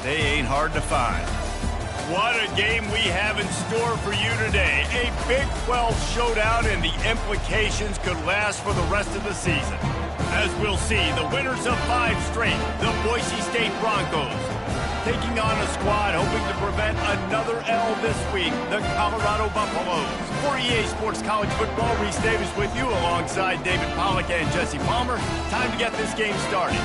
They ain't hard to find. What a game we have in store for you today. A Big 12 showdown, and the implications could last for the rest of the season. As we'll see, the winners of 5 straight, the Boise State Broncos, taking on a squad hoping to prevent another L this week, the Colorado Buffaloes. For EA Sports College Football, Reese Davis with you alongside David Pollack and Jesse Palmer. Time to get this game started.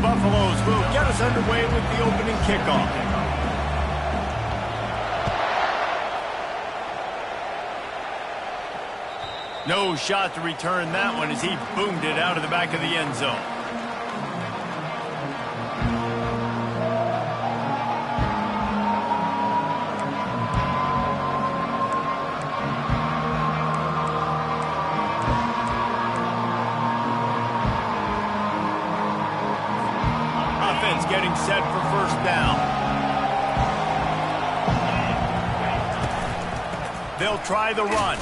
Buffaloes will get us underway with the opening kickoff. No shot to return that one as he boomed it out of the back of the end zone. Getting set for first down. They'll try the run.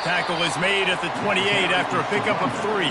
Tackle is made at the 28 after a pickup of 3.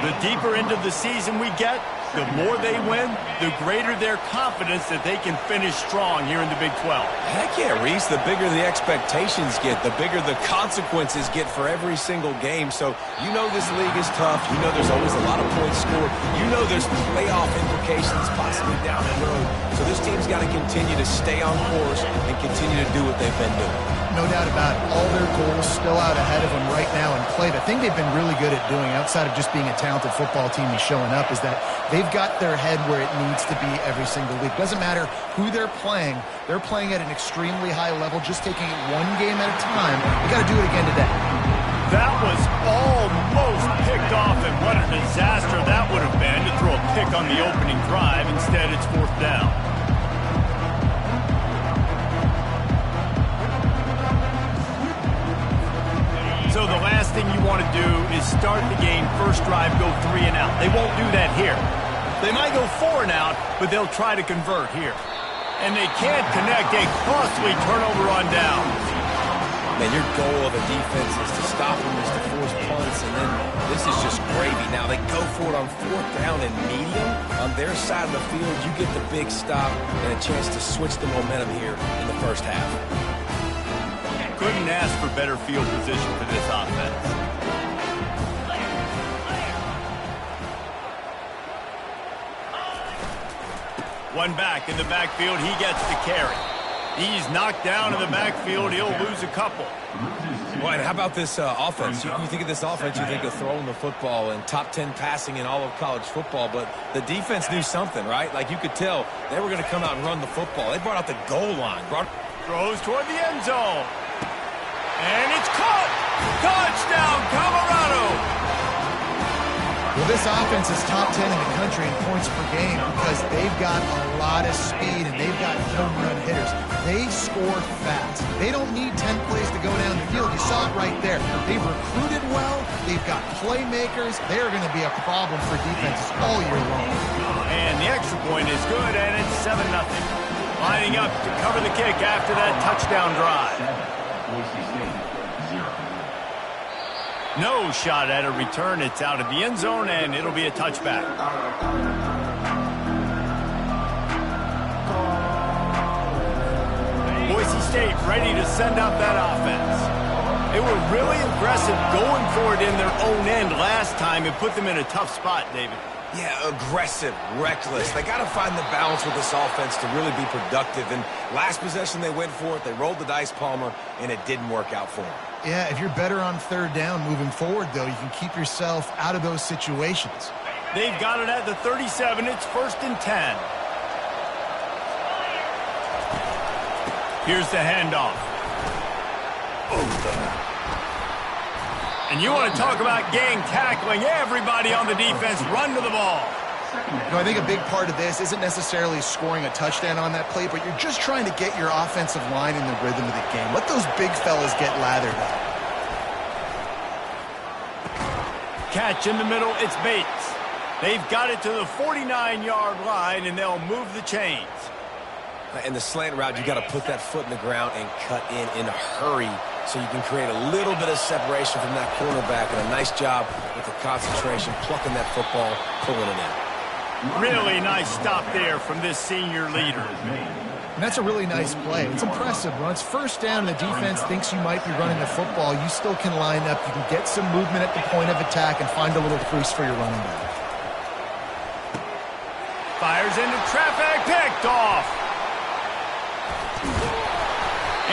The deeper into the season we get, the more they win, the greater their confidence that they can finish strong here in the Big 12. Heck yeah, Reese. The bigger the expectations get, the bigger the consequences get for every single game. So you know this league is tough. You know there's always a lot of points scored. You know there's playoff implications possibly down the road. So this team's got to continue to stay on course and continue to do what they've been doing. No doubt about it. All their goals still out ahead of them right now in play. The thing they've been really good at doing, outside of just being a talented football team and showing up, is that they've got their head where it needs to be every single week. Doesn't matter who they're playing at an extremely high level, just taking it one game at a time. They got to do it again today. That was almost picked off, and what a disaster that would have been to throw a pick on the opening drive. Instead, it's 4th down. So the last thing you want to do is start the game, first drive, go 3 and out. They won't do that here. They might go 4 and out, but they'll try to convert here. And they can't connect. A costly turnover on downs. Man, your goal of a defense is to stop them, is to force punts, and then this is just gravy. Now they go for it on 4th down and medium. On their side of the field, you get the big stop and a chance to switch the momentum here in the first half. Couldn't ask for better field position for this offense. One back in the backfield, he gets the carry. He's knocked down in the backfield, he'll lose a couple. Well, and how about this offense? You think of this offense, you think of throwing the football and top 10 passing in all of college football, but the defense knew something, right? Like you could tell they were going to come out and run the football. They brought out the goal line. Throws toward the end zone. And it's caught! Touchdown, Colorado! Well, this offense is top 10 in the country in points per game because they've got a lot of speed and they've got home run hitters. They score fast. They don't need 10 plays to go down the field. You saw it right there. They've recruited well. They've got playmakers. They're going to be a problem for defenses all year long. And the extra point is good, and it's 7-0. Lining up to cover the kick after that touchdown drive. No shot at a return. It's out of the end zone, and it'll be a touchback. Boise State ready to send out that offense. They were really aggressive going for it in their own end last time and put them in a tough spot, David. Yeah, aggressive, reckless. They got to find the balance with this offense to really be productive. And last possession, they went for it. They rolled the dice, Palmer, and it didn't work out for them. Yeah, if you're better on 3rd down moving forward, though, you can keep yourself out of those situations. They've got it at the 37. It's 1st and 10. Here's the handoff. And you want to talk about gang tackling. Everybody on the defense run to the ball. You know, I think a big part of this isn't necessarily scoring a touchdown on that play, but you're just trying to get your offensive line in the rhythm of the game. Let those big fellas get lathered up. Catch in the middle, it's Bates. They've got it to the 49-yard line, and they'll move the chains. In the slant route, you got to put that foot in the ground and cut in a hurry so you can create a little bit of separation from that cornerback, and a nice job with the concentration, plucking that football, pulling it in. Really nice stop there from this senior leader. And that's a really nice play. It's impressive. When it's first down and the defense thinks you might be running the football, you still can line up. You can get some movement at the point of attack and find a little crease for your running back. Fires into traffic, picked off.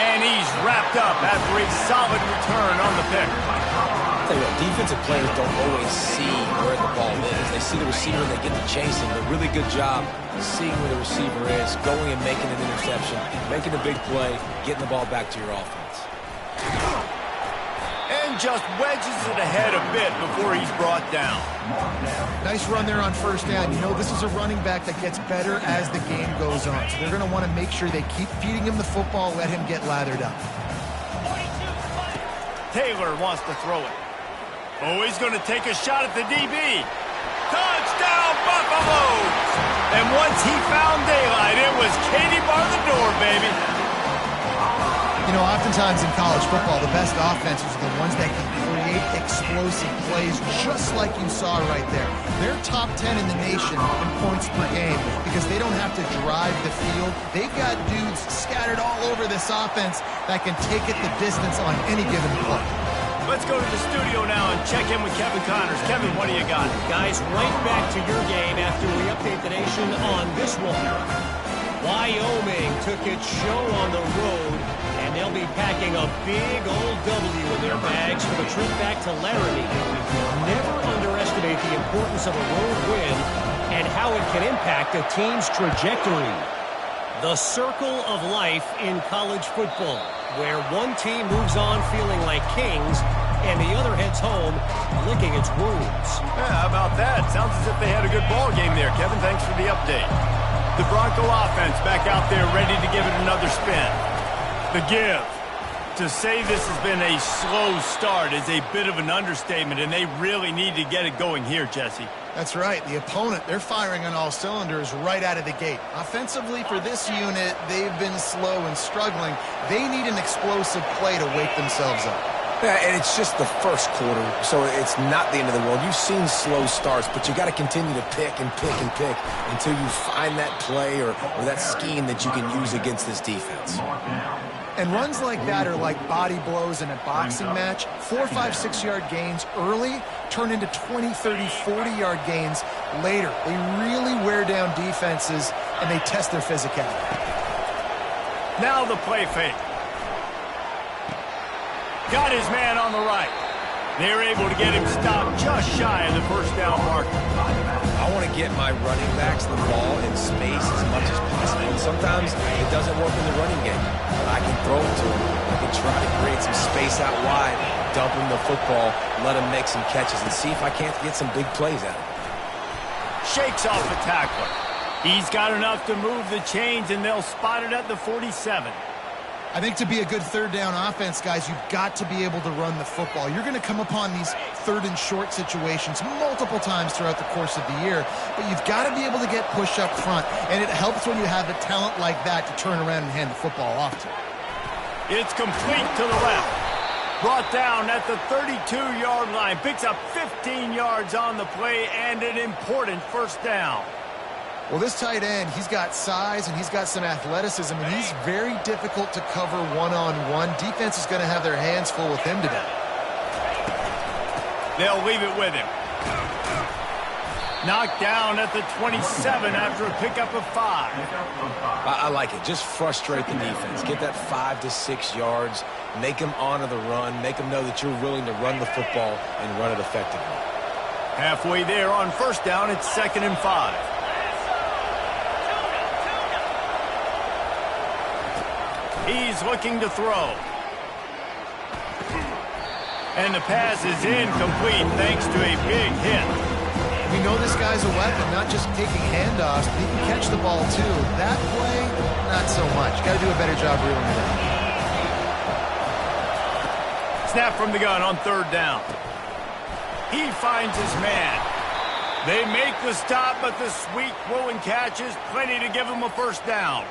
And he's wrapped up after a solid return on the pick. I'll tell you what, defensive players don't always see where the ball is. They see the receiver and they get to chasing. But really good job seeing where the receiver is, going and making an interception, making a big play, getting the ball back to your offense. And just wedges it ahead a bit before he's brought down. Nice run there on first down. You know, this is a running back that gets better as the game goes on. So they're going to want to make sure they keep feeding him the football, let him get lathered up. Taylor wants to throw it. Oh, he's going to take a shot at the DB. Touchdown, Buffaloes! And once he found daylight, it was Katie bar the door, baby. You know, oftentimes in college football, the best offenses are the ones that can create explosive plays, just like you saw right there. They're top 10 in the nation in points per game because they don't have to drive the field. They've got dudes scattered all over this offense that can take it the distance on any given play. Let's go to the studio now and check in with Kevin Connors. Kevin, what do you got? Guys, right back to your game after we update the nation on this one. Wyoming took its show on the road, and they'll be packing a big old W in their bags for the trip back to Laramie. Never underestimate the importance of a road win and how it can impact a team's trajectory. The circle of life in college football, where one team moves on feeling like kings and the other heads home licking its wounds. Yeah, how about that? Sounds as if they had a good ball game there. Kevin, thanks for the update. The Bronco offense back out there ready to give it another spin. The give. To say this has been a slow start is a bit of an understatement, and they really need to get it going here, Jesse. That's right. The opponent, they're firing on all cylinders right out of the gate. Offensively, for this unit, they've been slow and struggling. They need an explosive play to wake themselves up. Yeah, and it's just the first quarter, so it's not the end of the world. You've seen slow starts, but you got to continue to pick and pick and pick until you find that play or that scheme that you can use against this defense. And runs like that are like body blows in a boxing match. 4, 5, 6-yard gains early turn into 20, 30, 40-yard gains later. They really wear down defenses, and they test their physicality. Now the play fake. Got his man on the right. They're able to get him stopped just shy of the first down marker. I want to get my running backs the ball in space as much as possible. And sometimes it doesn't work in the running game. But I can throw it to him. I can try to create some space out wide, dump him the football, let him make some catches, and see if I can't get some big plays out of him. Shakes off the tackler. He's got enough to move the chains, and they'll spot it at the 47. I think to be a good third down offense, guys, you've got to be able to run the football. You're going to come upon these third and short situations multiple times throughout the course of the year, but you've got to be able to get push up front, and it helps when you have a talent like that to turn around and hand the football off to. It's complete to the left. Brought down at the 32-yard line. Picks up 15 yards on the play and an important first down. Well, this tight end, he's got size and he's got some athleticism, and he's very difficult to cover one-on-one. Defense is going to have their hands full with him today. They'll leave it with him. Knocked down at the 27 after a pickup of 5. I like it. Just frustrate the defense. Get that 5 to 6 yards. Make them honor the run. Make them know that you're willing to run the football and run it effectively. Halfway there on first down, it's 2nd and 5. He's looking to throw. And the pass is incomplete thanks to a big hit. We know this guy's a weapon, not just taking handoffs, but he can catch the ball too. That play, not so much. Got to do a better job reeling it in. Snap from the gun on 3rd down. He finds his man. They make the stop, but the sweet throwing catch is plenty to give him a first down.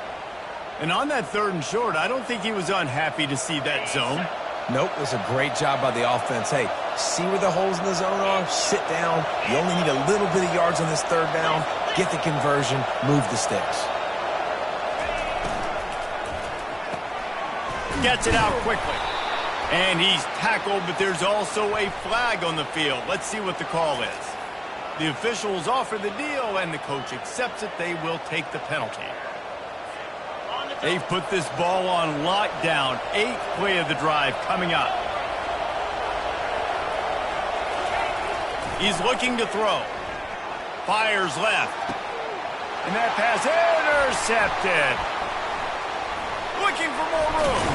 And on that 3rd and short, I don't think he was unhappy to see that zone. Nope, it was a great job by the offense. Hey, see where the holes in the zone are? Sit down. You only need a little bit of yards on this 3rd down. Get the conversion, move the sticks. Gets it out quickly. And he's tackled, but there's also a flag on the field. Let's see what the call is. The officials offer the deal, and the coach accepts it. They will take the penalty. They've put this ball on lockdown. 8th play of the drive coming up. He's looking to throw. Fires left. And that pass intercepted. Looking for more room.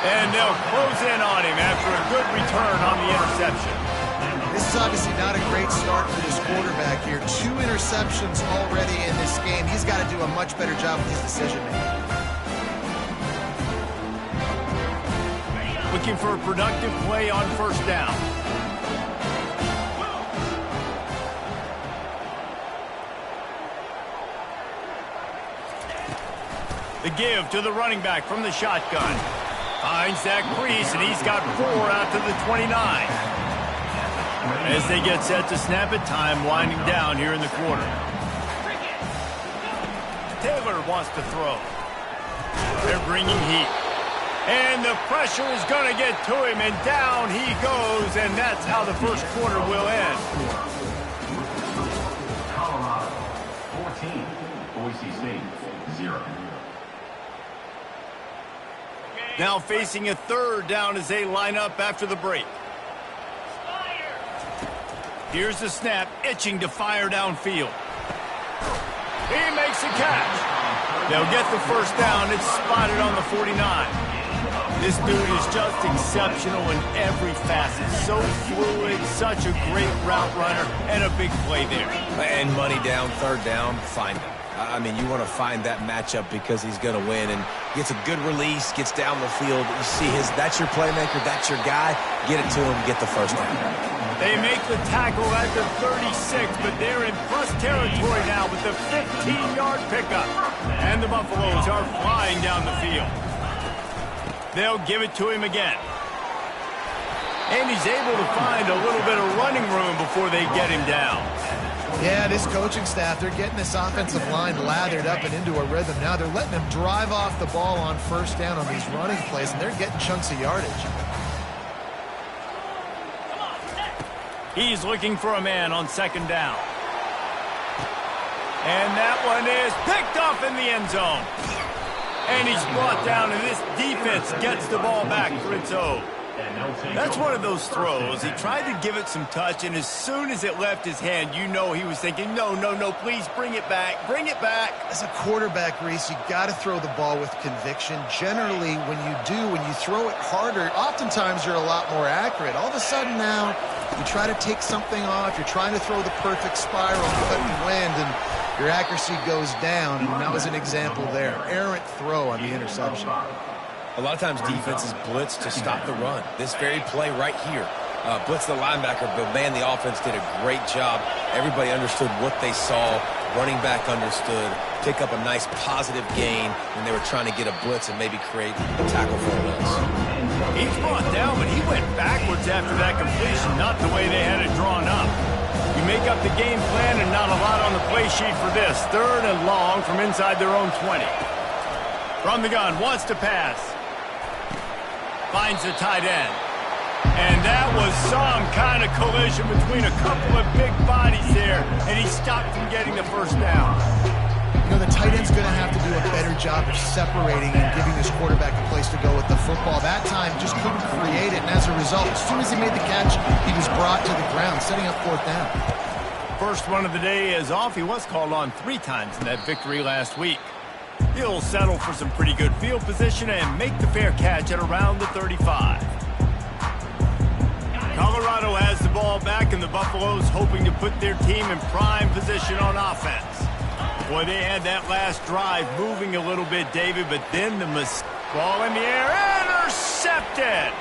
And they'll close in on him after a good return on the interception. This is obviously not a great start for this quarterback here. 2 interceptions already in this game. He's got to do a much better job with his decision-making. Looking for a productive play on 1st down. The give to the running back from the shotgun. Finds that crease, and he's got 4 out to the 29. As they get set to snap it, time winding down here in the quarter. Taylor wants to throw. They're bringing heat. And the pressure is going to get to him, and down he goes, and that's how the first quarter will end. Colorado, 14. Boise State, 0. Now facing a 3rd down as they line up after the break. Here's the snap, itching to fire downfield. He makes the catch. They'll get the first down. It's spotted on the 49. This dude is just exceptional in every facet. So fluid, such a great route runner, and a big play there. And money down, 3rd down, find him. I mean, you want to find that matchup because he's going to win, and gets a good release, gets down the field. You see that's your playmaker, that's your guy. Get it to him, get the first down. They make the tackle at the 36, but they're in plus territory now with the 15-yard pickup. And the Buffaloes are flying down the field. They'll give it to him again. And he's able to find a little bit of running room before they get him down. Yeah, this coaching staff, they're getting this offensive line lathered up and into a rhythm. Now they're letting them drive off the ball on 1st down on these running plays, and they're getting chunks of yardage. He's looking for a man on 2nd down. And that one is picked off in the end zone. And he's brought down, and this defense gets the ball back for its own. That's one of those throws. He tried to give it some touch, and as soon as it left his hand, you know he was thinking, no, please bring it back, bring it back. As a quarterback, Reese, you got to throw the ball with conviction. Generally, when you throw it harder, oftentimes you're a lot more accurate. All of a sudden now, you try to take something off, you're trying to throw the perfect spiral, cutting wind, and your accuracy goes down, and that was an example there. Errant throw on the interception. A lot of times defenses blitz to stop the run. This very play right here, blitz the linebacker, but man, the offense did a great job. Everybody understood what they saw. Running back understood. Pick up a nice positive gain when they were trying to get a blitz and maybe create a tackle for a loss. He's brought down, but he went backwards after that completion, not the way they had it drawn up. You make up the game plan and not a lot on the play sheet for this. 3rd and long from inside their own 20. From the gun, wants to pass. Finds the tight end. And that was some kind of collision between a couple of big bodies there, and he stopped from getting the first down. You know, the tight end's going to have to do a better job of separating and giving this quarterback a place to go with the football. That time just couldn't create it, and as a result, as soon as he made the catch, he was brought to the ground, setting up 4th down. First run of the day is off. He was called on 3 times in that victory last week. He'll settle for some pretty good field position and make the fair catch at around the 35. Colorado has the ball back, and the Buffaloes hoping to put their team in prime position on offense. Boy, they had that last drive moving a little bit, David, but then the ball in the air, intercepted!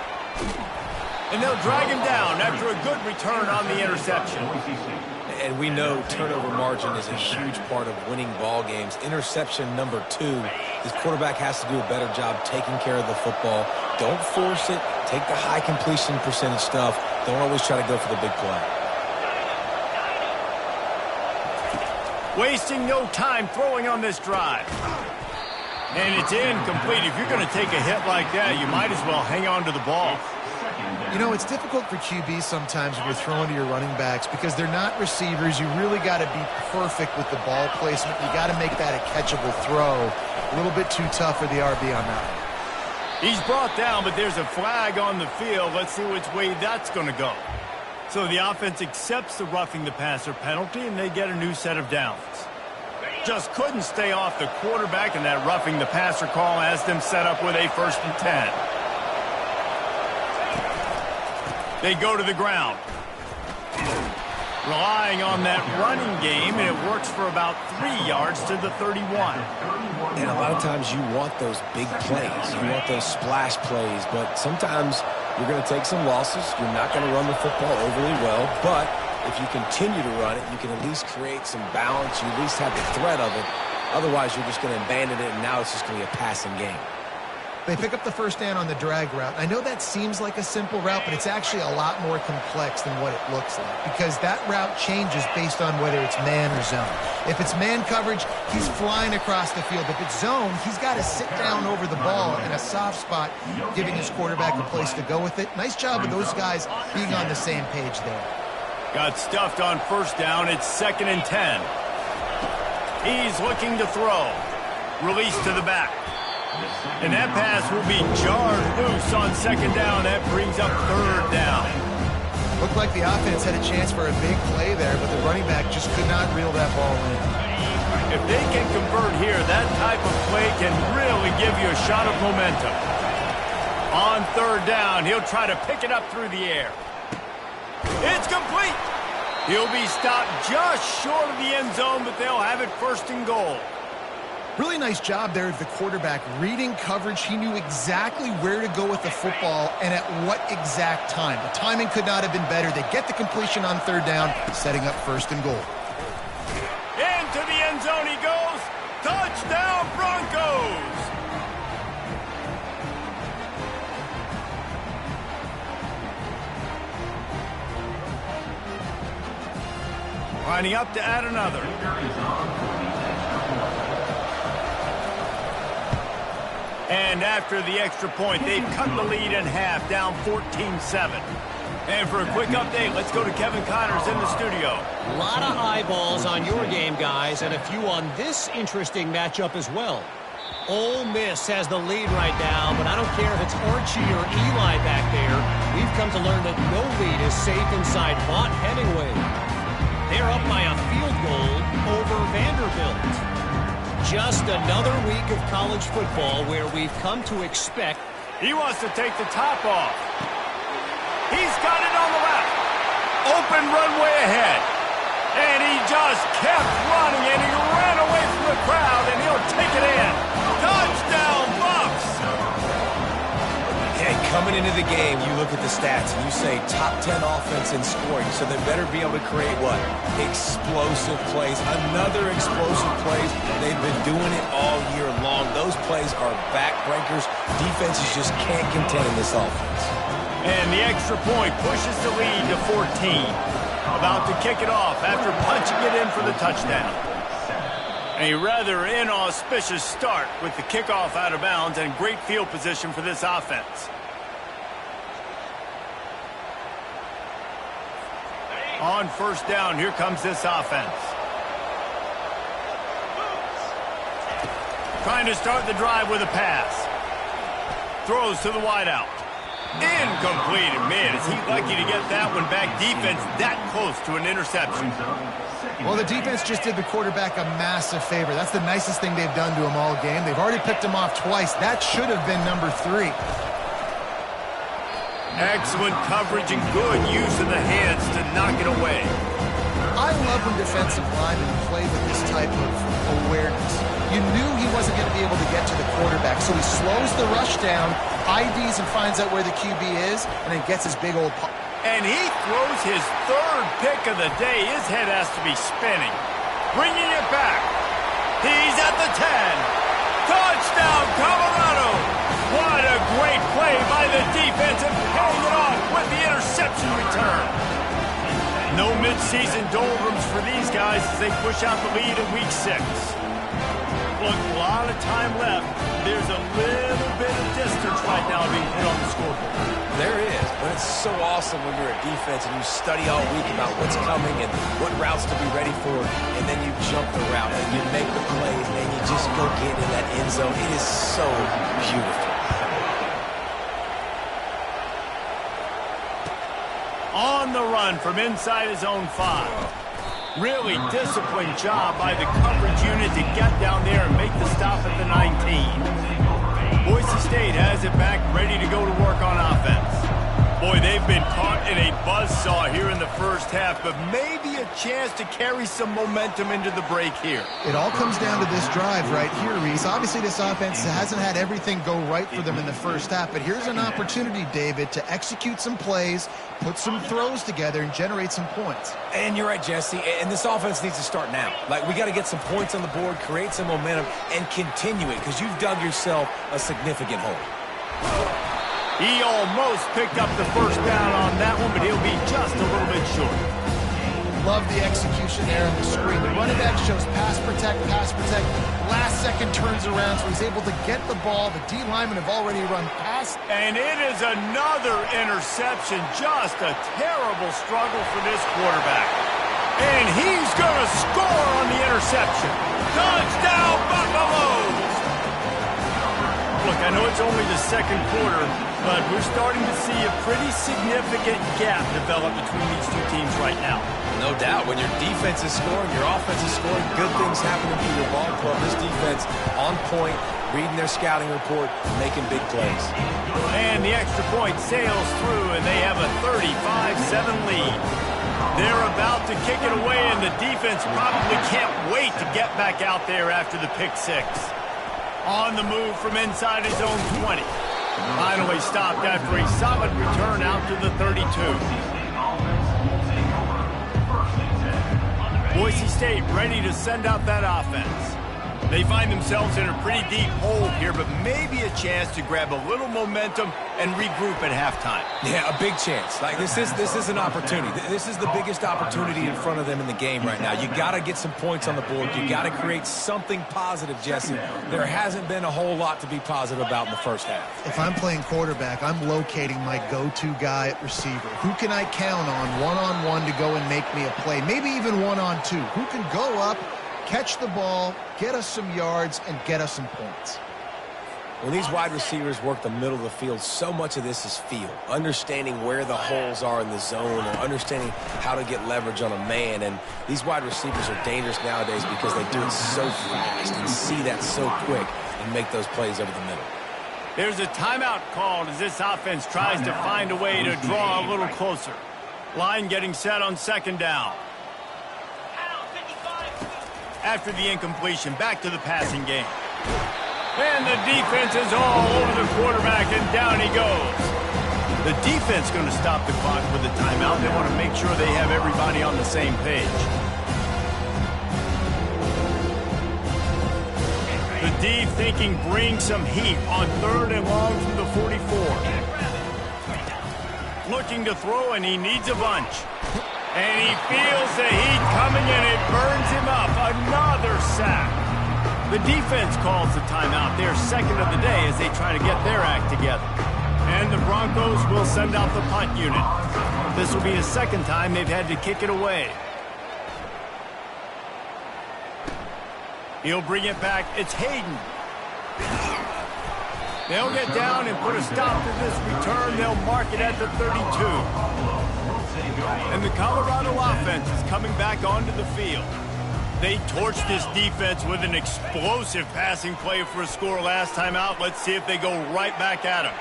And they'll drag him down after a good return on the interception. And we know turnover margin is a huge part of winning ball games. Interception number 2. This quarterback has to do a better job taking care of the football. Don't force it. Take the high completion percentage stuff. Don't always try to go for the big play. Wasting no time throwing on this drive. And it's incomplete. If you're going to take a hit like that, you might as well hang on to the ball. You know, it's difficult for QBs sometimes when you're throwing to your running backs because they're not receivers. You really got to be perfect with the ball placement. You got to make that a catchable throw. A little bit too tough for the RB on that. He's brought down, but there's a flag on the field. Let's see which way that's going to go. So the offense accepts the roughing the passer penalty, and they get a new set of downs. Just couldn't stay off the quarterback, and that roughing the passer call has them set up with a 1st and 10. They go to the ground. Relying on that running game, and it works for about 3 yards to the 31. And a lot of times you want those big plays. You want those splash plays, but sometimes you're going to take some losses. You're not going to run the football overly well, but if you continue to run it, you can at least create some balance. You at least have the threat of it. Otherwise, you're just going to abandon it, and now it's just going to be a passing game. They pick up the first down on the drag route. I know that seems like a simple route, but it's actually a lot more complex than what it looks like because that route changes based on whether it's man or zone. If it's man coverage, he's flying across the field. If it's zone, he's got to sit down over the ball in a soft spot, giving his quarterback a place to go with it. Nice job of those guys being on the same page there. Got stuffed on first down. It's 2nd and 10. He's looking to throw. Release to the back. And that pass will be jarred loose on 2nd down. That brings up 3rd down. Looked like the offense had a chance for a big play there, but the running back just could not reel that ball in. If they can convert here, that type of play can really give you a shot of momentum. On 3rd down, he'll try to pick it up through the air. It's complete. He'll be stopped just short of the end zone, but they'll have it 1st and goal. Really nice job there of the quarterback reading coverage. He knew exactly where to go with the football and at what exact time. The timing could not have been better. They get the completion on 3rd down, setting up 1st and goal. Into the end zone he goes. Touchdown, Broncos! Lining up to add another. And after the extra point, they've cut the lead in half, down 14-7. And for a quick update, let's go to Kevin Connors in the studio. A lot of eyeballs on your game, guys, and a few on this interesting matchup as well. Ole Miss has the lead right now, but I don't care if it's Archie or Eli back there. We've come to learn that no lead is safe inside Vaught Hemingway. They're up by a field goal over Vanderbilt. Just another week of college football where we've come to expect. He wants to take the top off. He's got it on the left. Open runway ahead. And he just kept running, and he ran away from the crowd, and he'll take it in. Touchdown, Bucks! Hey, coming into the game, you look at the stats, and you say top 10 offense in scoring, so they better be able to create what? Explosive plays. Another explosive plays. They've been doing it all year long. Those plays are backbreakers. Defenses just can't contend in this offense. And the extra point pushes the lead to 14. About to kick it off after punching it in for the touchdown. A rather inauspicious start with the kickoff out of bounds and great field position for this offense. On 1st down, here comes this offense. Trying to start the drive with a pass. Throws to the wideout. Incomplete. And man, is he lucky to get that one back. Defense that close to an interception. Well, the defense just did the quarterback a massive favor. That's the nicest thing they've done to him all game. They've already picked him off twice. That should have been number 3. Excellent coverage and good use of the hands to knock it away. I love when defensive linemen play with this type of awareness. You knew he wasn't going to be able to get to the quarterback, so he slows the rush down, IDs and finds out where the QB is, and then gets his big old pop. And he throws his third pick of the day. His head has to be spinning. Bringing it back. He's at the 10. Touchdown, Colorado. What a great play by the defense and paying it off with the interception return. No midseason doldrums for these guys as they push out the lead in Week 6. Look, a lot of time left. There's a little bit of distance right now being put on the scoreboard. There is, but it's so awesome when you're a defense and you study all week about what's coming and what routes to be ready for, and then you jump the route and you make the plays and you just go get in that end zone. It is so beautiful. On the run from inside his own 5. Really disciplined job by the coverage unit to get down there and make the stop at the 19. Boise State has it back, ready to go to work on offense. Boy, they've been caught in a buzzsaw here in the first half, but maybe a chance to carry some momentum into the break here. It all comes down to this drive right here, Reese. Obviously, this offense hasn't had everything go right for them in the first half, but here's an opportunity, David, to execute some plays, put some throws together, and generate some points. And you're right, Jesse, and this offense needs to start now. Like, we got to get some points on the board, create some momentum, and continue it, because you've dug yourself a significant hole. He almost picked up the first down on that one, but he'll be just a little bit short. Love the execution there on the screen. The running back shows pass protect, last second turns around, so he's able to get the ball. The D linemen have already run past. And it is another interception. Just a terrible struggle for this quarterback. And he's going to score on the interception. Touchdown, Buffaloes! Look, I know it's only the second quarter, but we're starting to see a pretty significant gap develop between these two teams right now. No doubt. When your defense is scoring, your offense is scoring, good things happening for your ball club. This defense on point, reading their scouting report, making big plays. And the extra point sails through, and they have a 35-7 lead. They're about to kick it away, and the defense probably can't wait to get back out there after the pick 6. On the move from inside his own 20. Finally stopped after a solid return out to the 32. Boise State ready to send out that offense. They find themselves in a pretty deep hole here, but maybe a chance to grab a little momentum and regroup at halftime. Yeah, a big chance. Like, this is an opportunity. This is the biggest opportunity in front of them in the game right now. You got to get some points on the board. You got to create something positive, Jesse. There hasn't been a whole lot to be positive about in the first half. If I'm playing quarterback, I'm locating my go-to guy at receiver. Who can I count on one-on-one to go and make me a play? Maybe even one-on-two. Who can go up, catch the ball, get us some yards, and get us some points. When these wide receivers work the middle of the field, so much of this is feel. Understanding where the holes are in the zone or understanding how to get leverage on a man. And these wide receivers are dangerous nowadays because they do it so fast and see that so quick and make those plays over the middle. There's a timeout called as this offense tries to find a way to draw a little closer. Line getting set on second down. After the incompletion, back to the passing game. And the defense is all over the quarterback, and down he goes. The defense going to stop the clock with a timeout. They want to make sure they have everybody on the same page. The D thinking bring some heat on 3rd and long from the 44. Looking to throw, and he needs a bunch. And he feels the heat coming, and it burns him up. Another sack. The defense calls the timeout. They're second of the day as they try to get their act together. And the Broncos will send out the punt unit. This will be the second time they've had to kick it away. He'll bring it back. It's Hayden. They'll get down and put a stop to this return. They'll mark it at the 32. And the Colorado offense is coming back onto the field. They torched this defense with an explosive passing play for a score last time out. Let's see if they go right back at him.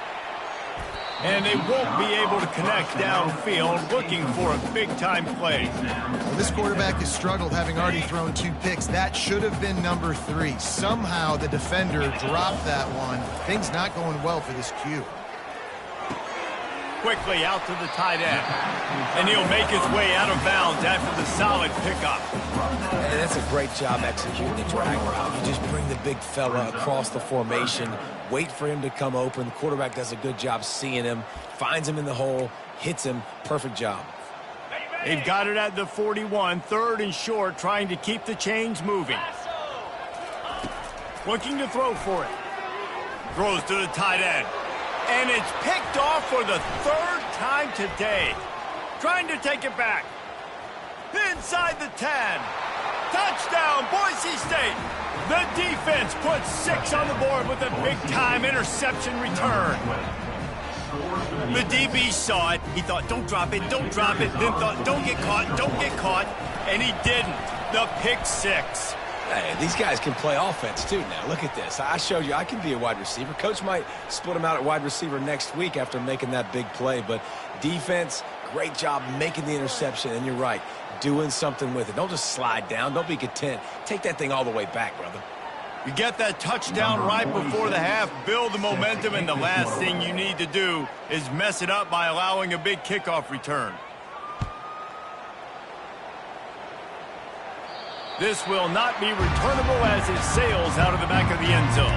and they won't be able to connect downfield, looking for a big-time play. Well, this quarterback has struggled, having already thrown 2 picks. That should have been number 3. Somehow the defender dropped that one. Things not going well for this Q. Quickly out to the tight end, and he'll make his way out of bounds after the solid pickup. And that's a great job executing the drag route. You just bring the big fella across the formation, wait for him to come open. The quarterback does a good job seeing him, finds him in the hole, hits him. Perfect job. They've got it at the 41, 3rd and short, trying to keep the chains moving. Looking to throw for it. Throws to the tight end. And it's picked off for the 3rd time today. Trying to take it back. Inside the 10. Touchdown, Boise State. The defense puts 6 on the board with a big-time interception return. The DB saw it. He thought, don't drop it, don't drop it. Then thought, don't get caught. And he didn't. The pick 6. Hey, these guys can play offense, too, now. Look at this. I showed you I can be a wide receiver. Coach might split him out at wide receiver next week after making that big play. But defense, great job making the interception. And you're right, doing something with it. Don't just slide down. Don't be content. Take that thing all the way back, brother. You get that touchdown right before the half, build the momentum, and the last thing you need to do is mess it up by allowing a big kickoff return. This will not be returnable as it sails out of the back of the end zone.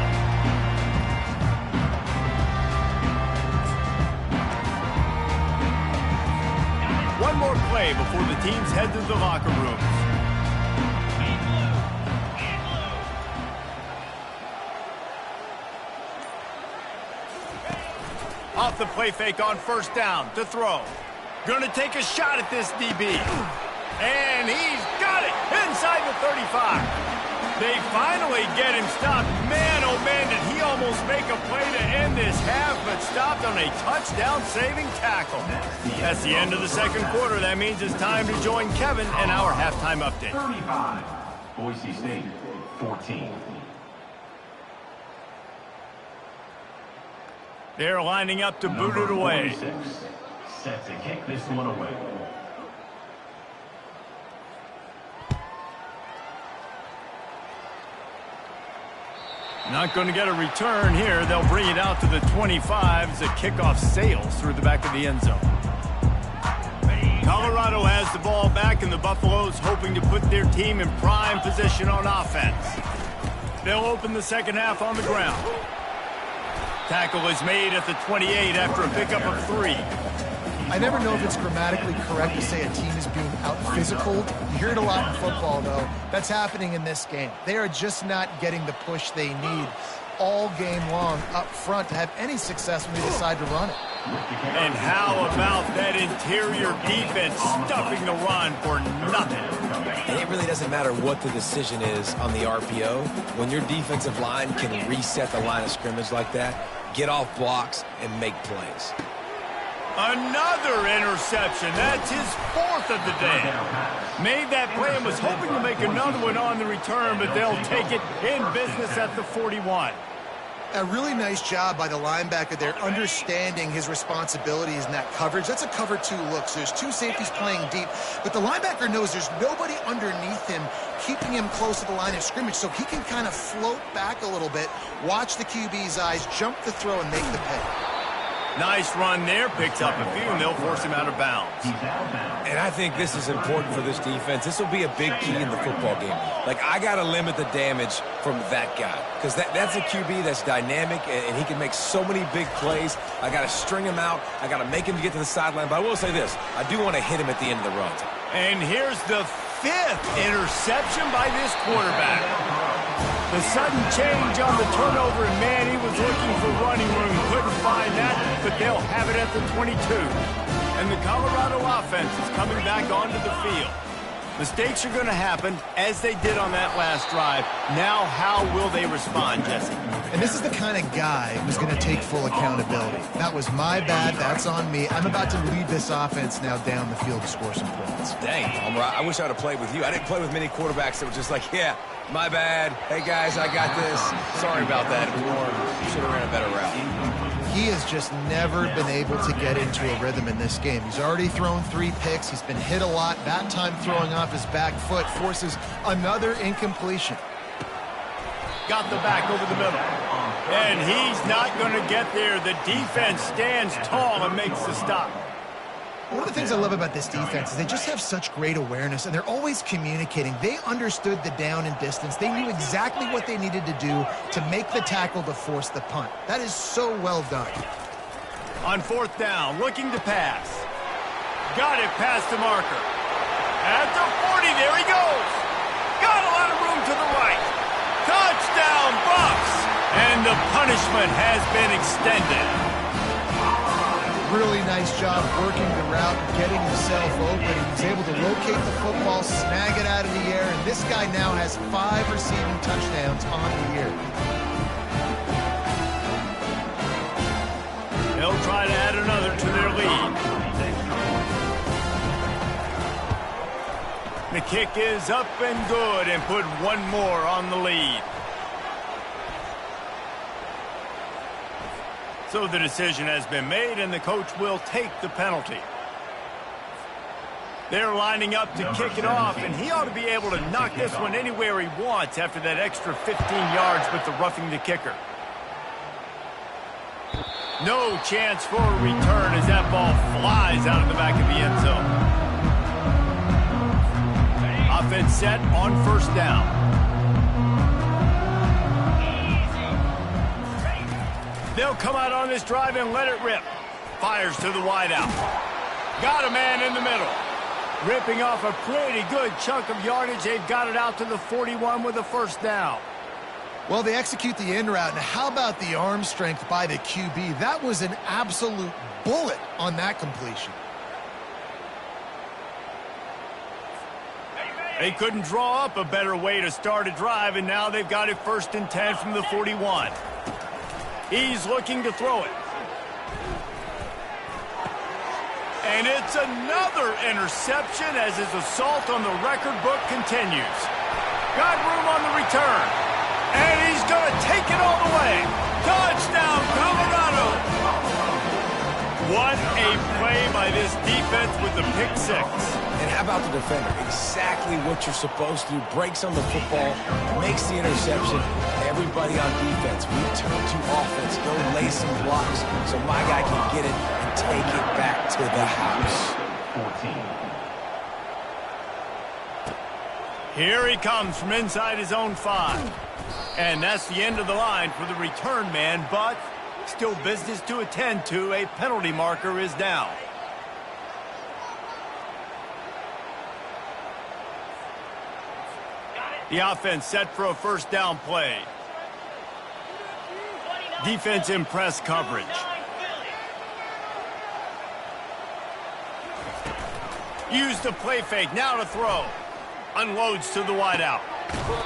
One more play before the teams head to the locker rooms. Off the play fake on 1st down to throw. Gonna take a shot at this DB. And he's got it inside the 35. They finally get him stopped. Man, oh man, did he almost make a play to end this half, but stopped on a touchdown-saving tackle. That's the end of the 2nd quarter. That means it's time to join Kevin and our halftime update. 35. Boise State, 14. They're lining up to boot it away. 46. Set to kick this one away. Not going to get a return here. They'll bring it out to the 25 as the kickoff sails through the back of the end zone. Colorado has the ball back, and the Buffaloes hoping to put their team in prime position on offense. They'll open the 2nd half on the ground. Tackle is made at the 28 after a pickup of 3. I never know if it's grammatically correct to say a team is being out-physicaled. You hear it a lot in football, though. That's happening in this game. They are just not getting the push they need all game long up front to have any success when they decide to run it. And how about that interior defense stuffing the run for nothing? And it really doesn't matter what the decision is on the RPO. When your defensive line can reset the line of scrimmage like that, get off blocks and make plays. Another interception. That's his 4th of the day. Made that play and was hoping to make another one on the return, but they'll take it in business at the 41. A really nice job by the linebacker there, understanding his responsibilities in that coverage. That's a cover 2 look, so there's 2 safeties playing deep, but the linebacker knows there's nobody underneath him keeping him close to the line of scrimmage, so he can kind of float back a little bit, watch the QB's eyes, jump the throw, and make the pick. Nice run there, picks up a few, and they'll force him out of bounds. And I think this is important for this defense. This will be a big key in the football game. Like, I got to limit the damage from that guy because that's a QB that's dynamic, and he can make so many big plays. I got to string him out. I got to make him get to the sideline. But I will say this. I do want to hit him at the end of the run. And here's the 5th interception by this quarterback. The sudden change on the turnover, and man, he was looking for running room. Couldn't find that, but they'll have it at the 22. And the Colorado offense is coming back onto the field. Mistakes are going to happen, as they did on that last drive. Now, how will they respond, Jesse? And this is the kind of guy who's going to take full accountability. That was my bad. That's on me. I'm about to lead this offense now down the field to score some points. Dang, Palmer, I wish I would have played with you. I didn't play with many quarterbacks that were just like, yeah, my bad. Hey, guys, I got this. Sorry about that. It was more, should have ran a better route. he has just never been able to get into a rhythm in this game. He's already thrown 3 picks. He's been hit a lot. That time throwing off his back foot forces another incompletion. Got the back over the middle. And he's not going to get there. The defense stands tall and makes the stop. One of the things I love about this defense is they just have such great awareness, and they're always communicating. They understood the down and distance. They knew exactly what they needed to do to make the tackle to force the punt. That is so well done. On 4th down, looking to pass. Got it past the marker. At the 40, there he goes. Got a lot of room to the right. Touchdown, Bucks! And the punishment has been extended. Really nice job working the route and getting himself open. He was able to locate the football, snag it out of the air, and this guy now has 5 receiving touchdowns on the year. They'll try to add another to their lead. The kick is up and good and put one more on the lead. So the decision has been made, and the coach will take the penalty. They're lining up to kick it off, and he ought to be able to knock this one anywhere he wants after that extra 15 yards with the roughing the kicker. No chance for a return as that ball flies out of the back of the end zone. Offense set on 1st down. They'll come out on this drive and let it rip. Fires to the wideout. Got a man in the middle. Ripping off a pretty good chunk of yardage. They've got it out to the 41 with a 1st down. Well, they execute the in route. Now, how about the arm strength by the QB? That was an absolute bullet on that completion. They couldn't draw up a better way to start a drive, and now they've got it 1st and 10 from the 41. He's looking to throw it. And it's another interception as his assault on the record book continues. Got room on the return. And he's going to take it all the way. Touchdown, Colorado! What a play by this defense with the pick 6. And how about the defender? Exactly what you're supposed to do. Breaks on the football, makes the interception. Everybody on defense, we turn to offense. Go lay some blocks so my guy can get it and take it back to the house. 14. Here he comes from inside his own 5. And that's the end of the line for the return man, but still business to attend to. A penalty marker is down. The offense set for a 1st down play. Defense in press coverage. Use the play fake, now to throw. Unloads to the wideout.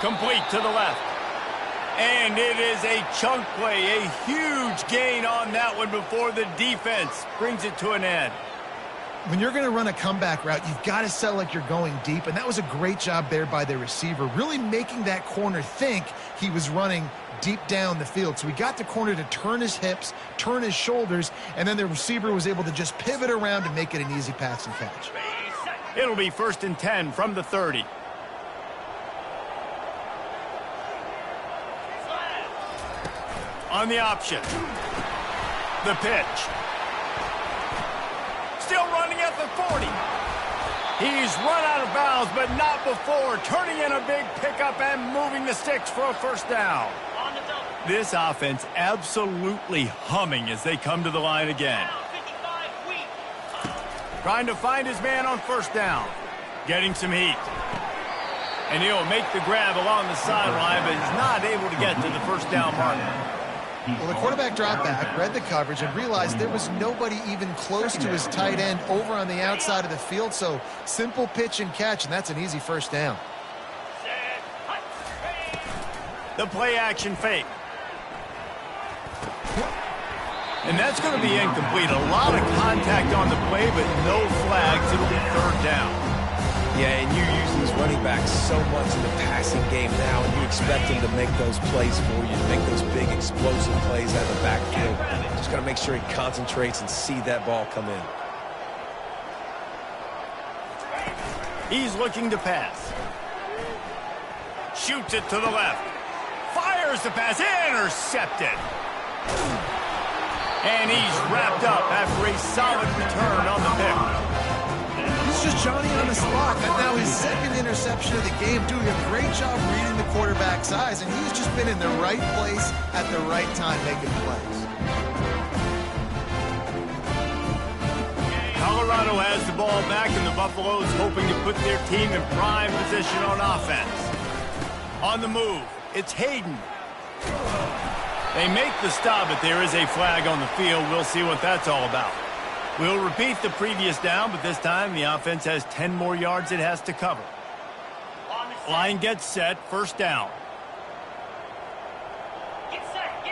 Complete to the left. And it is a chunk play, a huge gain on that one before the defense brings it to an end. When you're going to run a comeback route, you've got to sell like you're going deep, and that was a great job there by the receiver, really making that corner think he was running deep down the field. So he got the corner to turn his hips, turn his shoulders, and then the receiver was able to just pivot around and make it an easy pass and catch. It'll be 1st and 10 from the 30. On the option. The pitch. Still running at the 40. He's run out of bounds, but not before. Turning in a big pickup and moving the sticks for a 1st down. This offense absolutely humming as they come to the line again. Trying to find his man on 1st down. Getting some heat. And he'll make the grab along the sideline, but he's not able to get to the 1st down marker. Well, the quarterback dropped back, read the coverage, and realized there was nobody even close to his tight end over on the outside of the field, so simple pitch and catch, and that's an easy 1st down. The play action fake. And that's going to be incomplete. A lot of contact on the play, but no flags. It'll be 3rd down. Yeah, and you use these running backs so much in the passing game now, and you expect them to make those plays for you, to make those big explosive plays out of the backfield. Just got to make sure he concentrates and see that ball come in. He's looking to pass. Shoots it to the left. Fires the pass. Intercepted. And he's wrapped up after a solid return on the pick. He's just Johnny on the spot. And now his second interception of the game, doing a great job reading the quarterback's eyes, and he's just been in the right place at the right time making plays. Colorado has the ball back, and the Buffaloes hoping to put their team in prime position on offense. On the move, it's Hayden. They make the stop, but there is a flag on the field. We'll see what that's all about. We'll repeat the previous down, but this time the offense has 10 more yards it has to cover. Line gets set, first down. Get set.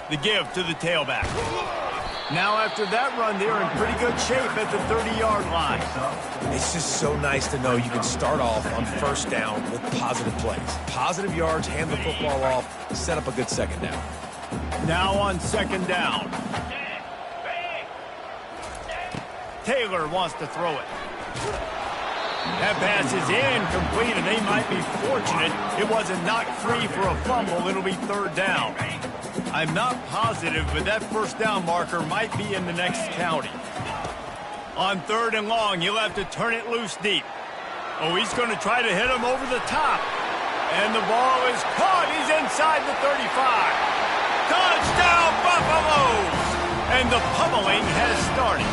The give to the tailback. Now after that run, they're in pretty good shape at the 30-yard line. It's just so nice to know you can start off on first down with positive plays. Positive yards, hand the football off, set up a good second down. Now on second down. Taylor wants to throw it. That pass is incomplete, and they might be fortunate it wasn't knocked free for a fumble. It'll be third down. I'm not positive, but that first down marker might be in the next county. On third and long, he'll have to turn it loose deep. Oh, he's going to try to hit him over the top. And the ball is caught. He's inside the 35. Touchdown, Buffaloes! And the pummeling has started.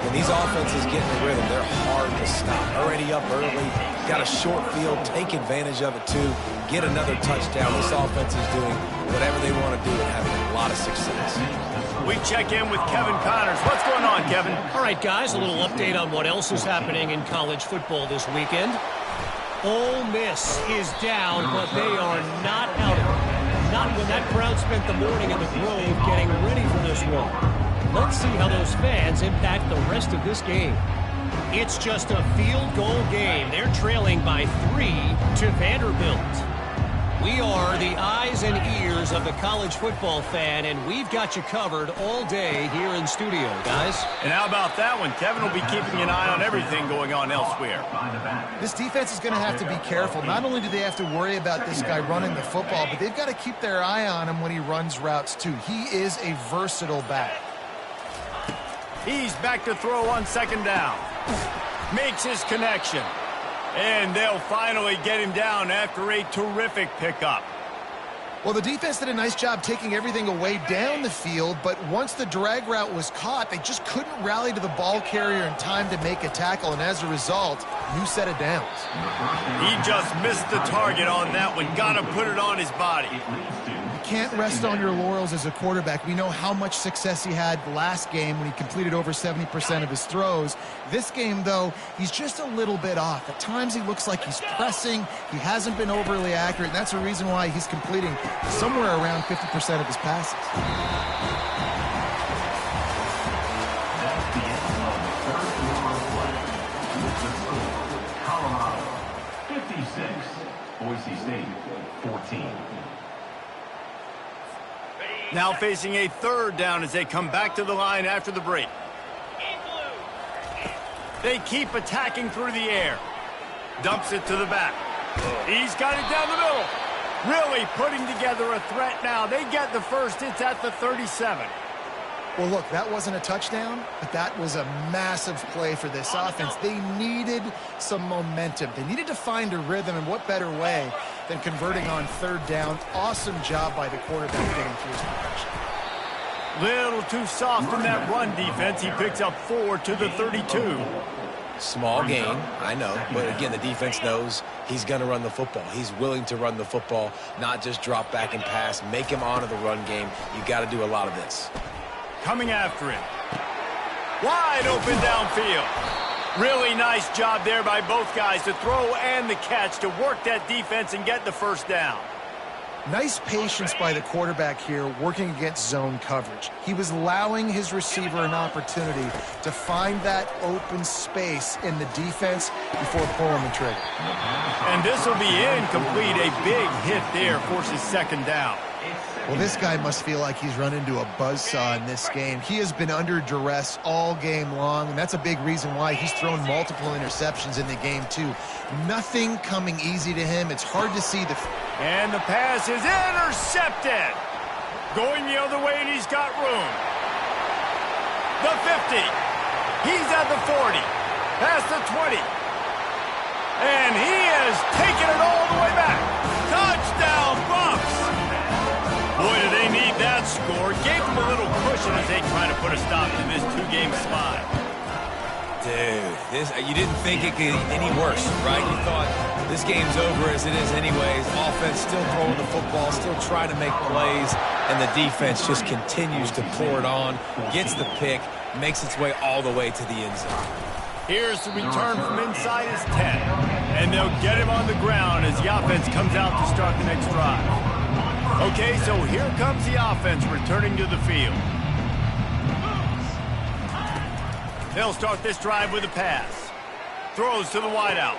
When these offenses get in the rhythm, they're hard to stop. Already up early, got a short field, take advantage of it too, get another touchdown. This offense is doing whatever they want to do and having a lot of success. We check in with Kevin Connors. What's going on, Kevin? All right, guys, a little update on what else is happening in college football this weekend. Ole Miss is down, but they are not out of it. Not when that crowd spent the morning in the Grove getting ready for this one. Let's see how those fans impact the rest of this game. It's just a field goal game. They're trailing by 3 to Vanderbilt. We are the eyes and ears of the college football fan, and we've got you covered all day here in studio, guys. And how about that one? Kevin will be keeping an eye on everything going on elsewhere. This defense is going to have to be careful. Not only do they have to worry about this guy running the football, but they've got to keep their eye on him when he runs routes too. He is a versatile back. He's back to throw on second down. Makes his connection. And they'll finally get him down after a terrific pickup. Well, the defense did a nice job taking everything away down the field, but once the drag route was caught, they just couldn't rally to the ball carrier in time to make a tackle, and as a result, new set of downs. He just missed the target on that one. Got to put it on his body. You can't rest on your laurels as a quarterback. We know how much success he had last game when he completed over 70% of his throws. This game, though, he's just a little bit off. At times he looks like he's pressing. He hasn't been overly accurate, and that's the reason why he's completing somewhere around 50% of his passes. Colorado 56, Boise State 14. Now facing a third down as they come back to the line after the break. They keep attacking through the air. Dumps it to the back. He's got it down the middle. Really putting together a threat now. They get the first. It's at the 37. Well, look, that wasn't a touchdown, but that was a massive play for this offense. They needed some momentum. They needed to find a rhythm, and what better way than converting on third down. Awesome job by the quarterback getting through his progression. Little too soft in that run defense. He picks up 4 to the 32. Small gain, I know, but again, the defense knows he's going to run the football. He's willing to run the football, not just drop back and pass, make him honor the run game. You got to do a lot of this. Coming after him. Wide open downfield. Really nice job there by both guys to throw and the catch to work that defense and get the first down. Nice patience by the quarterback here working against zone coverage. He was allowing his receiver an opportunity to find that open space in the defense before pulling the trigger. And this will be incomplete. A big hit there forces second down. Well, this guy must feel like he's run into a buzzsaw in this game. He has been under duress all game long, and that's a big reason why he's thrown multiple interceptions in the game, too. Nothing coming easy to him. It's hard to see the... And the pass is intercepted. Going the other way, and he's got room. The 50. He's at the 40. Past the 20. And he has taken it all the way back. Touchdown, Bucs. Boy, do they need that score. Gave them a little cushion as they try to put a stop to this two-game slide. Dude, you didn't think it could get any worse, right? You thought this game's over as it is anyways. Offense still throwing the football, still trying to make plays, and the defense just continues to pour it on, gets the pick, makes its way all the way to the end zone. Here's the return from inside his 10. And they'll get him on the ground as the offense comes out to start the next drive. Okay, so here comes the offense returning to the field. They'll start this drive with a pass. Throws to the wideout.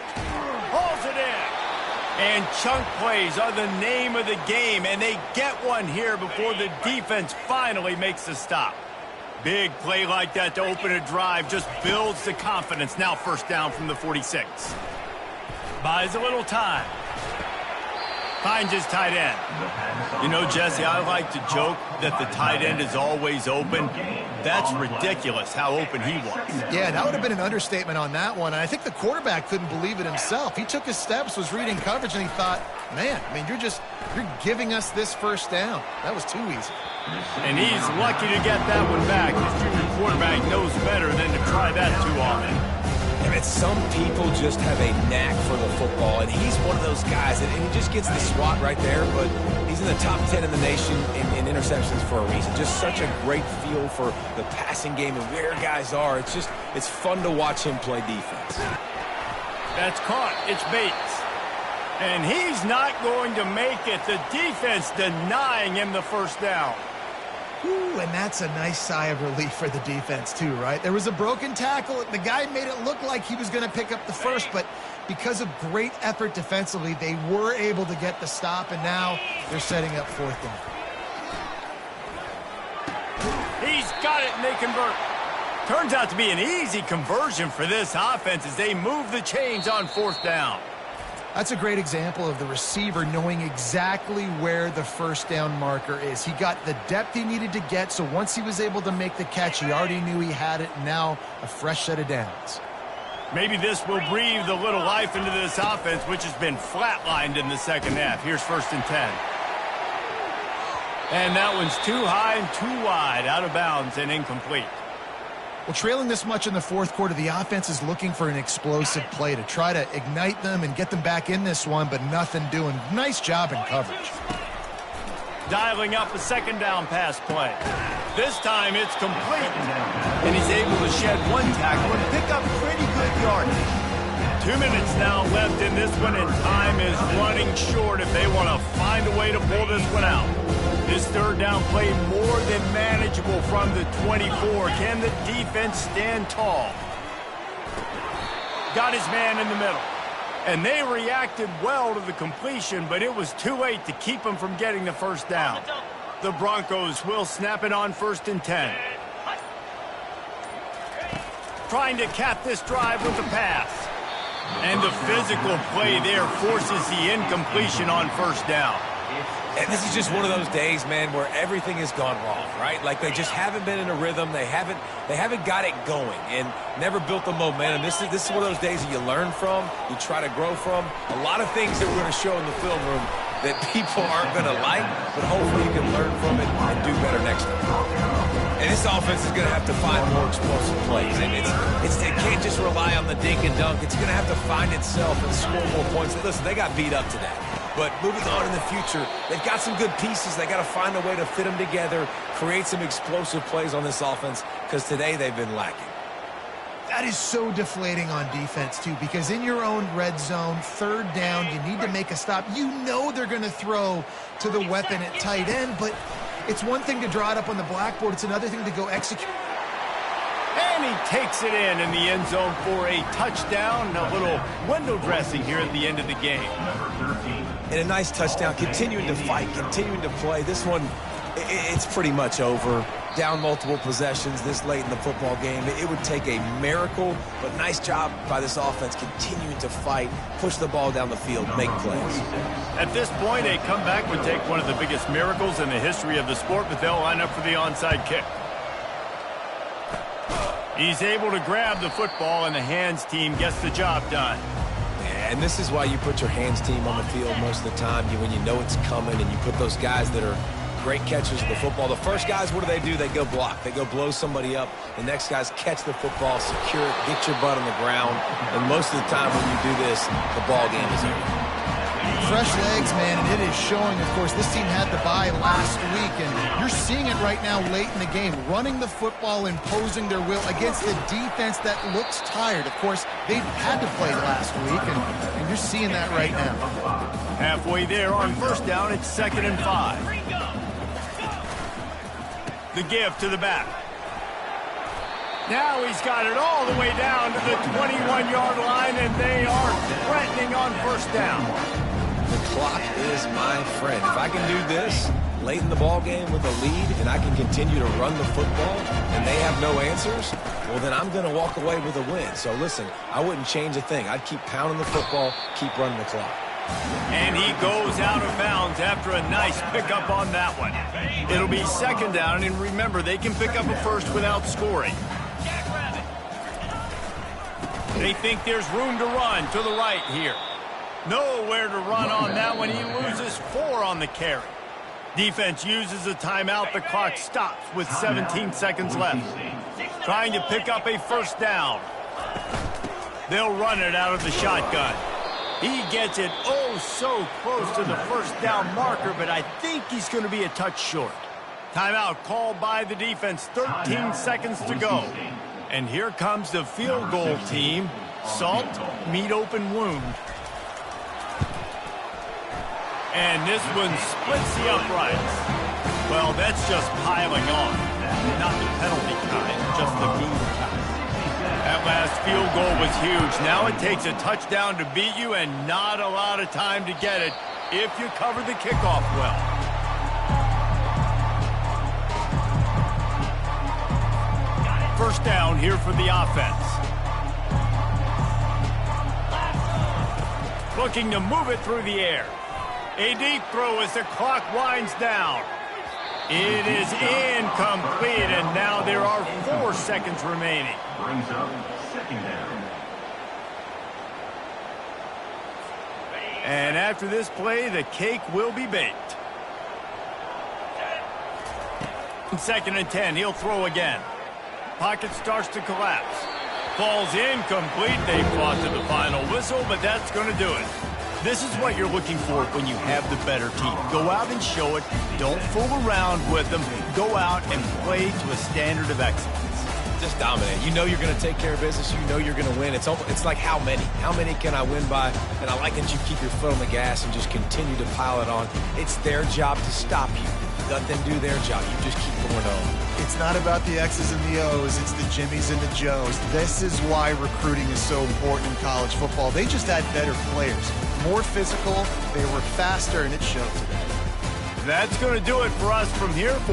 Hauls it in. And chunk plays are the name of the game, and they get one here before the defense finally makes the stop. Big play like that to open a drive just builds the confidence. Now first down from the 46. Buys a little time. Finds his tight end. You know, Jesse, I like to joke that the tight end is always open. That's ridiculous how open he was. Yeah, that would have been an understatement on that one. And I think the quarterback couldn't believe it himself. He took his steps, was reading coverage, and he thought, man, I mean, you're giving us this first down. That was too easy. And he's lucky to get that one back. His junior quarterback knows better than to try that too often. And some people just have a knack for the football, and he's one of those guys, and he just gets the swat right there, but he's in the top 10 in the nation in interceptions for a reason. Just such a great feel for the passing game and where guys are. It's fun to watch him play defense. That's caught. It's Bates. And he's not going to make it. The defense denying him the first down. Ooh, and that's a nice sigh of relief for the defense too, right? There was a broken tackle. The guy made it look like he was going to pick up the first, but because of great effort defensively, they were able to get the stop, and now they're setting up fourth down. He's got it, and they convert. Turns out to be an easy conversion for this offense as they move the chains on fourth down. That's a great example of the receiver knowing exactly where the first down marker is. He got the depth he needed to get, so once he was able to make the catch, he already knew he had it, and now a fresh set of downs. Maybe this will breathe a little life into this offense, which has been flatlined in the second half. Here's first and 10. And that one's too high and too wide, out of bounds and incomplete. Well, trailing this much in the fourth quarter, the offense is looking for an explosive play to try to ignite them and get them back in this one, but nothing doing. Nice job in coverage. Dialing up a second down pass play. This time it's complete. And he's able to shed one tackle and pick up pretty good yardage. 2 minutes now left in this one, and time is running short if they want to find a way to pull this one out. This third down play more than manageable from the 24. Can the defense stand tall? Got his man in the middle. And they reacted well to the completion, but it was too late to keep him from getting the first down. The Broncos will snap it on first and 10. Trying to cap this drive with the pass. And the physical play there forces the incompletion on first down. And this is just one of those days, man, where everything has gone wrong, right? Like they just haven't been in a rhythm. They haven't got it going and never built the momentum. This is one of those days that you learn from, you try to grow from. A lot of things that we're going to show in the film room that people aren't going to like, but hopefully you can learn from it and do better next time. And this offense is going to have to find more explosive plays. And it can't just rely on the dink and dunk. It's going to have to find itself and score more points. Listen, they got beat up today. But moving on in the future, they've got some good pieces. They got to find a way to fit them together, create some explosive plays on this offense, because today they've been lacking. That is so deflating on defense, too, because in your own red zone, third down, you need to make a stop. You know they're going to throw to the weapon at tight end, but it's one thing to draw it up on the blackboard. It's another thing to go execute. And he takes it in the end zone for a touchdown. A little window dressing here at the end of the game. And a nice touchdown, continuing to fight, continuing to play. This one, it's pretty much over. Down multiple possessions this late in the football game. It would take a miracle, but nice job by this offense continuing to fight, push the ball down the field, make plays. At this point, a comeback would take one of the biggest miracles in the history of the sport, but they'll line up for the onside kick. He's able to grab the football, and the hands team gets the job done. And this is why you put your hands team on the field most of the time, when you know it's coming, and you put those guys that are great catchers of the football. The first guys, what do? They go block. They go blow somebody up. The next guys catch the football, secure it, get your butt on the ground. And most of the time when you do this, the ball game is over. Fresh legs, man, and it is showing. Of course, this team had the bye last week, and you're seeing it right now late in the game, running the football, imposing their will against a defense that looks tired. Of course, they had to play last week, and you're seeing that right now. Halfway there on first down, it's 2nd and 5. The give to the back. Now he's got it all the way down to the 21-yard line, and they are threatening on first down. The clock is my friend. If I can do this late in the ball game with a lead and I can continue to run the football and they have no answers, well, then I'm going to walk away with a win. So, listen, I wouldn't change a thing. I'd keep pounding the football, keep running the clock. And he goes out of bounds after a nice pickup on that one. It'll be 2nd down, and remember, they can pick up a first without scoring. They think there's room to run to the right here. Nowhere to run on that one. He loses 4 on the carry. Defense uses a timeout. The clock stops with 17 seconds left. Trying to pick up a first down. They'll run it out of the shotgun. He gets it so close to the first down marker, but I think he's going to be a touch short. Timeout called by the defense. 13 seconds to go. And here comes the field goal team. Salt, meet open wound. And this one splits the uprights. Well, that's just piling on. Not the penalty kind, just the good kind. That last field goal was huge. Now it takes a touchdown to beat you and not a lot of time to get it if you cover the kickoff well. First down here for the offense. Looking to move it through the air. A deep throw as the clock winds down. It is incomplete, and now there are 4 seconds remaining. Brings up 2nd down. And after this play, the cake will be baked. 2nd and 10, he'll throw again. Pocket starts to collapse. Falls incomplete. They fought to the final whistle, but that's going to do it. This is what you're looking for when you have the better team. Go out and show it. Don't fool around with them. Go out and play to a standard of excellence. Just dominate. You know you're going to take care of business. You know you're going to win. It's like how many? How many can I win by? And I like that you keep your foot on the gas and just continue to pile it on. It's their job to stop you. Let them do their job. You just keep going on. It's not about the X's and the O's. It's the Jimmies and the Joes. This is why recruiting is so important in college football. They just had better players. More physical, they were faster, and it showed today. That's going to do it for us from here.